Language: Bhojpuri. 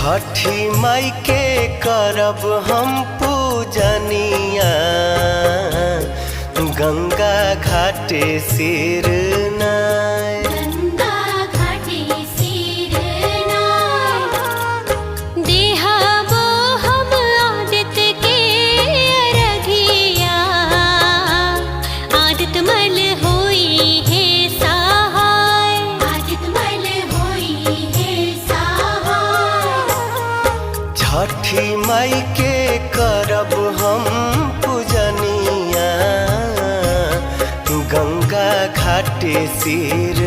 छठी माई के करब हम पूजनिया, गंगा घाटे सिर नाय। गंगा घाटे सिर नाय। देहबो हम आदित्य के अरघिया, आदित्य मल होई है सहाय। आदित्य मल होई है सहाय। छठी माई के करब हम पूजनिया, गंगा घाटे सिर